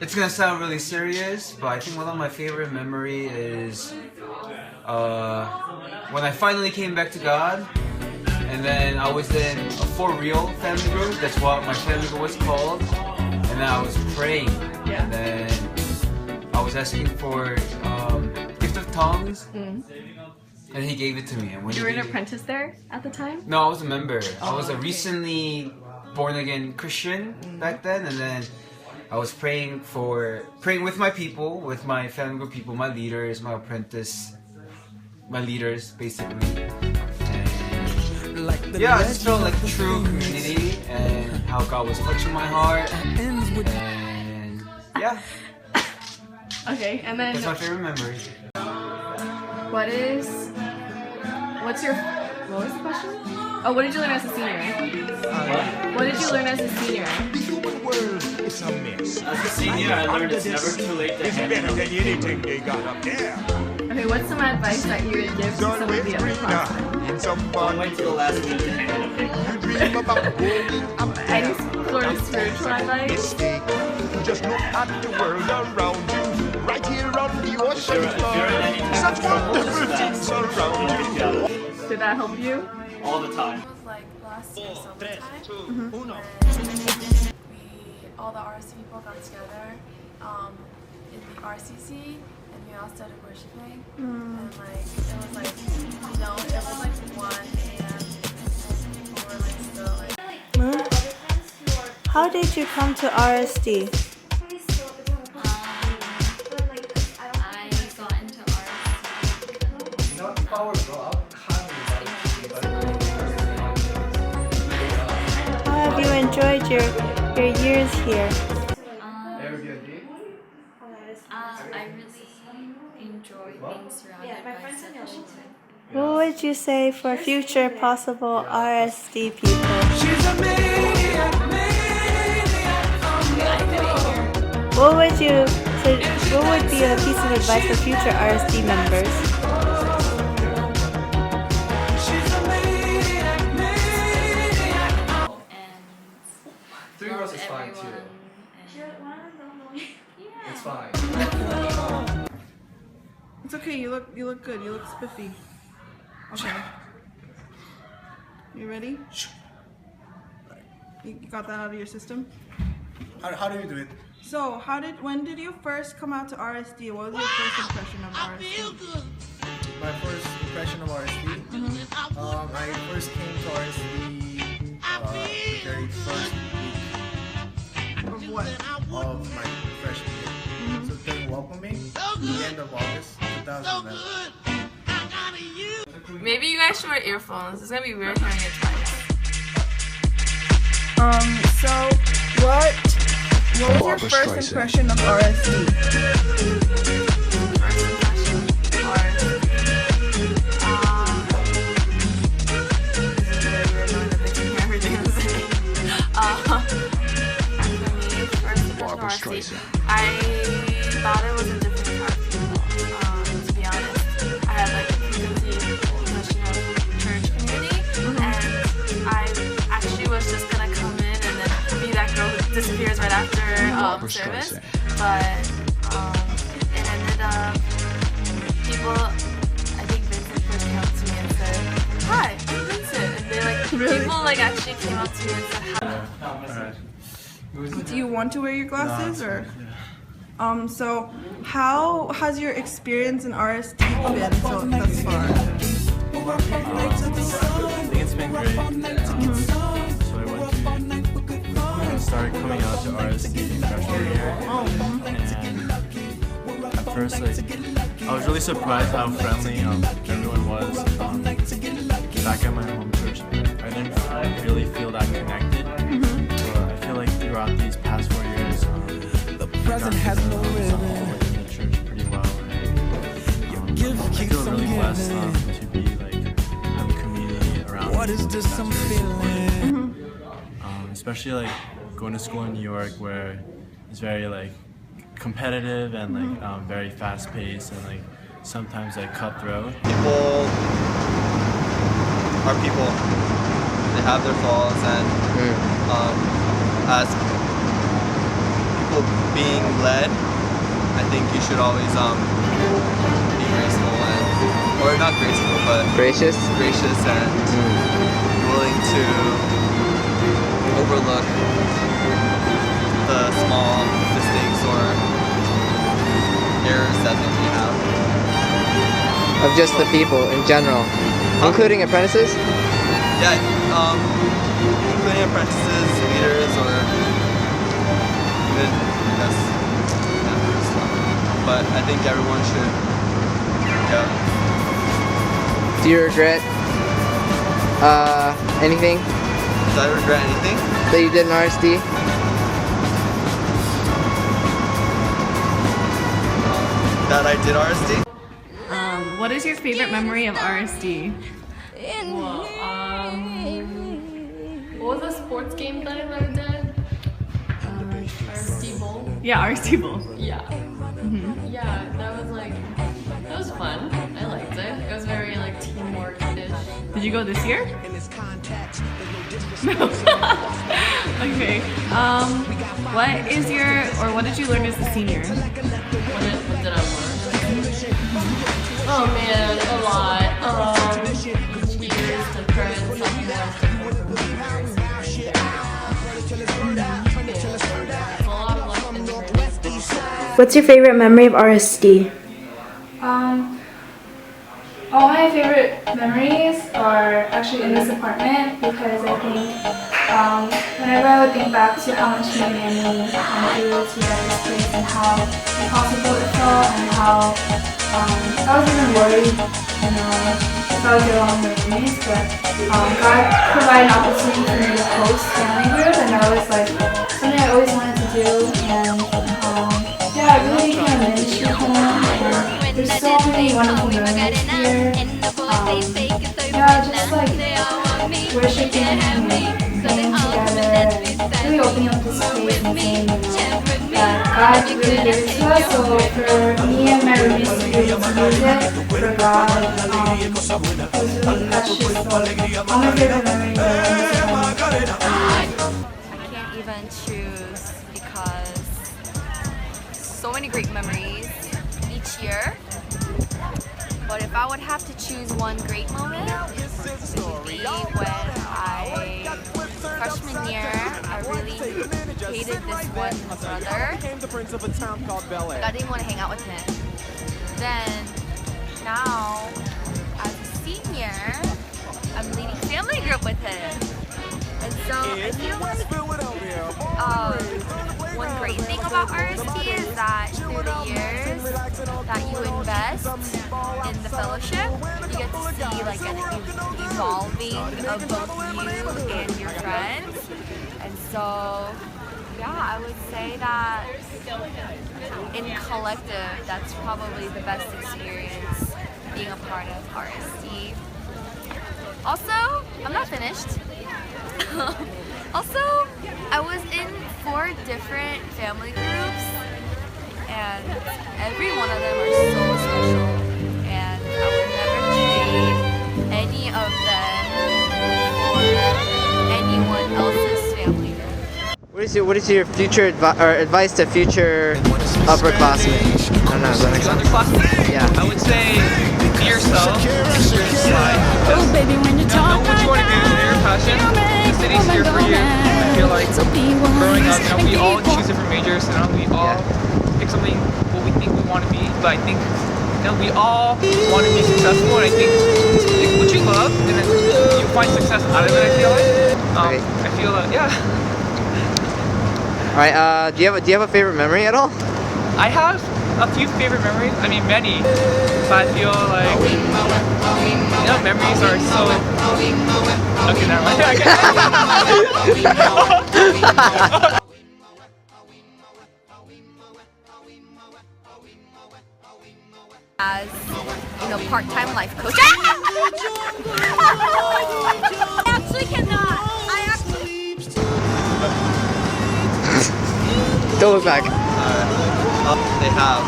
It's gonna sound really serious, but I think one of my favorite memory is when I finally came back to God, and then I was in a for real family group. That's what my family group was called. And then I was praying, and then I was asking for gift of tongues, and He gave it to me. And when you were an apprentice there at the time? No, I was a member. I was a recently born again Christian back then, and then I was praying with my people, with my family group people, my leaders, my apprentice, my leaders, basically. And yeah, I just felt like true community and how God was touching my heart. And yeah. Okay, and then That's my favorite memory. what was the question? Oh, what did you learn as a senior? What did you learn as a senior? The human world is a mess. As a senior, I learned it's never too late to It's better than anything they got up there. Okay, what's some advice that you would give to some of the other classmates? In some Don't fun, wait till the last minute to hand it up. you dream about going up Any there. sort of spiritual advice? Mistake. Just look at the world around you, right here on the ocean floor. Such wonderful things around you. Did that help you? All the time. It was like last year summertime. All the RSD people got together in the RCC, and we all started worshiping. And like it was like it was like 1 a.m. and people were like still like. How did you come to RSD? I got into How have you enjoyed your years here? I really enjoy being surrounded by such people. What would you say for future possible RSD people? What would be a piece of advice for future RSD members? Three girls is fine too. It's fine. It's okay. You look good. You look spiffy. Okay. You ready? You got that out of your system? How do you do it? So, when did you first come out to RSD? What was your first impression of RSD? My first impression of RSD? I first came to RSD the very first week Of what? of my freshman year. So they welcomed me at the end of August 2011. Maybe you guys should wear earphones. It's gonna be weird hearing it twice. So what was your first impression of RSD? I thought it was a different kind of people, to be honest. I had like a preconceived notion of church community, and I actually was just gonna come in and then be that girl who disappears right after service, but it ended up, people, I think Vincent first came up to me and said, "Hi, I'm Vincent," and they people actually came up to me and said, "Hi." Do you want to wear your glasses or? So how has your experience in RSD been thus far? I think it's been great. So I started coming out to RSD freshman year, and at first, I was really surprised how friendly everyone was. Back at my home church, I didn't really feel that connected. So I feel like throughout these past 4 years, the present has no rhythm. In the church pretty well. And, I feel really blessed to be have a community around. What is this I'm feeling? Especially going to school in New York, where it's very competitive and very fast paced and sometimes cutthroat. People are people. They have their flaws, and as people being led, I think you should always be graceful or not graceful, but Gracious and willing to overlook the small mistakes or errors that they may have. of just the people in general, including apprentices? Yeah, including apprentices, leaders, or even, I guess, members. But I think everyone should, yeah. Do you regret anything? Do I regret anything? That you did in RSD? That I did RSD? What is your favorite memory of RSD? Well, what was the sports game that I did? RSD Bowl? Yeah, RSD Bowl. Yeah. Yeah, that was fun. I liked it. It was very like teamwork-ish. Did you go this year? No. Okay. What did you learn as a senior? What did I learn? Oh man, a lot. Cheers, different, What's your favorite memory of RSD? All my favorite memories are actually in this apartment because I think whenever I would think back to how much money I went through to get this place and how impossible it felt and how I was even worried, if I would get along with my roommates, but God provided an opportunity for me to host family group, and that was like something I always wanted to do, and yeah, it really became a ministry home, and there's so many wonderful memories here. Yeah, just like worshiping and praying together, and really opening up this space and saying that God really gave it to us. So for me and my roommates to be able to use it for God, it was really precious. So all my favorite memories are in this apartment. I can't even choose because so many great memories each year. But if I would have to choose one great moment, it would be when freshman year, I really hated this one brother. Like, I didn't want to hang out with him. Then, now, as a senior, I'm leading family group with him. And so, I feel like one great thing about RSD is that through the years that you invest in the fellowship, you get to see like an evolving of both you and your friends. And so, yeah, I would say that in collective, that's probably the best experience being a part of RSD. Also, I'm not finished. Also, I was in 4 different family groups, and every one of them are so special, and I would never trade any of them for anyone else's family group. What is your future advice to future upperclassmen? I don't know, does that make sense? Upperclassmen? Yeah. I would say be yourself, experience life. Know what you want to do, know your passion. The city's here for you. I feel like growing up, we all choose different majors, we all pick something what we think we want to be. But I think we all want to be successful, and I think pick what you love, and then you find success out of it. I feel like. I feel yeah. All right. Do you have a favorite memory at all? I have a few favorite memories. I mean, many. But I feel like memories are so. Okay, never mind. As part-time life coach. I actually cannot. Don't look back. They have.